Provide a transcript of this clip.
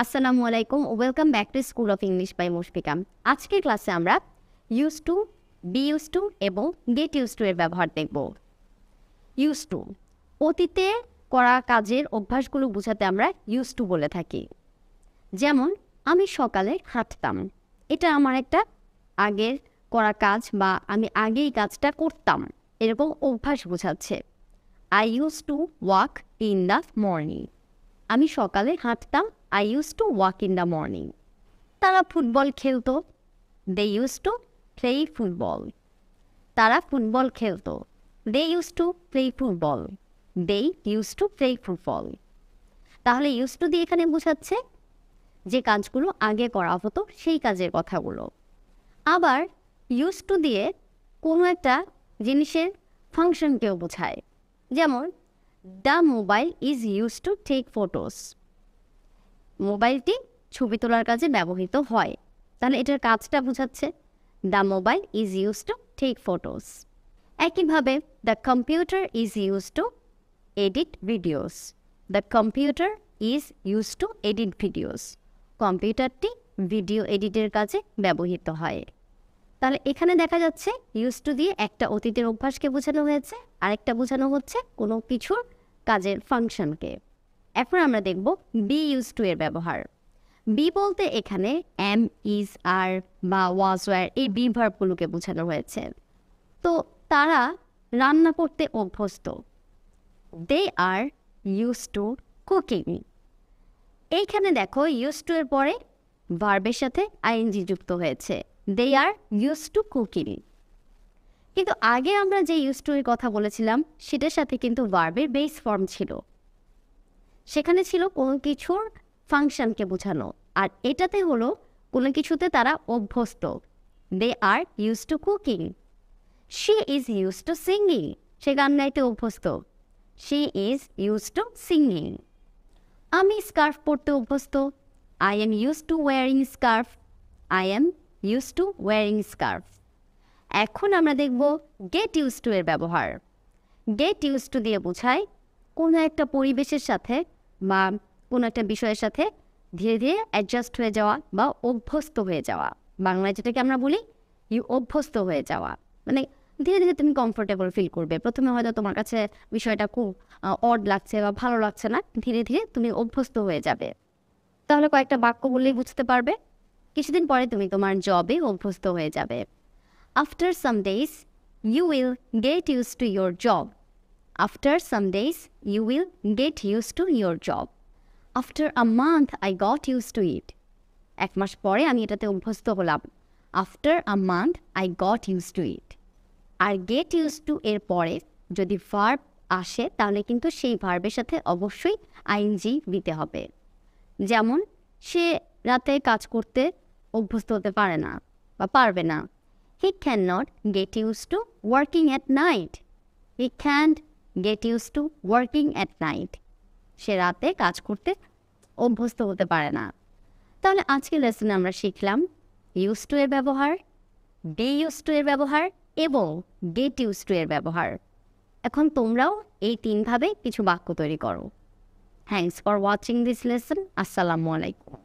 আসসালামু আলাইকুম, welcome back to school of English by Mushfika. আজকের ক্লাসে আমরা used to, be used to এবং গেট ইউজ টু এর ব্যবহার দেখব। ইউজ টু, অতীতে করা কাজের অভ্যাসগুলো বোঝাতে আমরা ইউজ টু বলে থাকি। যেমন আমি সকালে হাঁটতাম, এটা আমার একটা আগের করা কাজ বা আমি আগেই কাজটা করতাম, এরকম অভ্যাস বোঝাচ্ছে। I use to walk in the morning, আমি সকালে হাঁটতাম। I use to walk in the morning. তারা ফুটবল খেলতো, they use to play football. তারা ফুটবল খেলতো, they use to play football. They use to play football. তাহলে use to দিয়ে এখানে বোঝাচ্ছে যে কাজগুলো আগে করা হতো সেই কাজের কথাগুলো। আবার ইউজ টু দিয়ে কোনো একটা জিনিসের ফাংশনকেও বোঝায়। যেমন the mobile is use to take photos, মোবাইলটি ছবি তোলার কাজে ব্যবহৃত হয়। তাহলে এটার কাজটা বোঝাচ্ছে the mobile is use to take photos. একইভাবে the computer is use to edit videos, the computer is use to edit videos. কম্পিউটারটি ভিডিও এডিটের কাজে ব্যবহৃত হয়। তাহলে এখানে দেখা যাচ্ছে ইউজ টু দিয়ে একটা অতীতের অভ্যাসকে বোঝানো হয়েছে, আরেকটা বোঝানো হচ্ছে কোনো কিছুর কাজের ফাংশনকে। এখন আমরা দেখব বি ইউজ টু এর ব্যবহার। বি বলতে এখানে এম, ইজ, আর বা ওয়াজ, ওয়্যার এই বি ভার্বগুলোকে বোঝানো হয়েছে। তো তারা রান্না করতে অভ্যস্ত, they are use to cooking. এইখানে দেখো ইউজ টু এর পরে ভার্বের সাথে আইএনজি যুক্ত হয়েছে, দে আর ইউজ টু কুকিং। কিন্তু আগে আমরা যে ইউজ টু এর কথা বলেছিলাম সেটার সাথে কিন্তু ভার্বের বেস ফর্ম ছিল, সেখানে ছিল কোনো কিছুর ফাংশনকে বোঝানো, আর এটাতে হলো কোনো কিছুতে তারা অভ্যস্ত, they are use to cooking. She is use to singing, সে গান গাইতে অভ্যস্ত, she is use to singing. আমি স্কার্ফ পরতে অভ্যস্ত, I am use to wearing scarf, I am use to wearing scarf. এখন আমরা দেখব গেট ইউজ টু এর ব্যবহার। গেট ইউজ টু দিয়ে বোঝায় কোনো একটা পরিবেশের সাথে বা কোনো একটা বিষয়ের সাথে ধীরে ধীরে অ্যাডজাস্ট হয়ে যাওয়া বা অভ্যস্ত হয়ে যাওয়া। বাংলায় যেটাকে আমরা বলি অভ্যস্ত হয়ে যাওয়া, মানে ধীরে ধীরে তুমি কমফোর্টেবল ফিল করবে। প্রথমে হয়তো তোমার কাছে বিষয়টা খুব অড লাগছে বা ভালো লাগছে না, ধীরে ধীরে তুমি অভ্যস্ত হয়ে যাবে। তাহলে কয়েকটা বাক্য বললেই বুঝতে পারবে। কিছুদিন পরে তুমি তোমার জবে অভ্যস্ত হয়ে যাবে। After some days you will get used to your job. After some days, you will get used to your job. After a month, I got used to it. এক মাস পরে আমি এটাতে অভ্যস্ত হলাম। After a month, I got used to it. R get used to এর পরে যদি verb আসে তাহলে কিন্তু সেই ভার্বের সাথে অবশ্যই আইএনজি দিতে হবে। যেমন সে রাতে কাজ করতে অভ্যস্ত হতে পারে না বা পারবে না। He cannot get used to working at night. He can't get used to working at night. সে রাতে কাজ করতে অভ্যস্ত হতে পারে না। তাহলে আজকের লেসনে আমরা শিখলাম ইউজ টু এর ব্যবহার, বি ইউজ টু এর ব্যবহার এবং গেট ইউজ টু এর ব্যবহার। এখন তোমরাও এই তিনভাবে কিছু বাক্য তৈরি করো। Thanks for watching this lesson. আসসালামু আলাইকুম।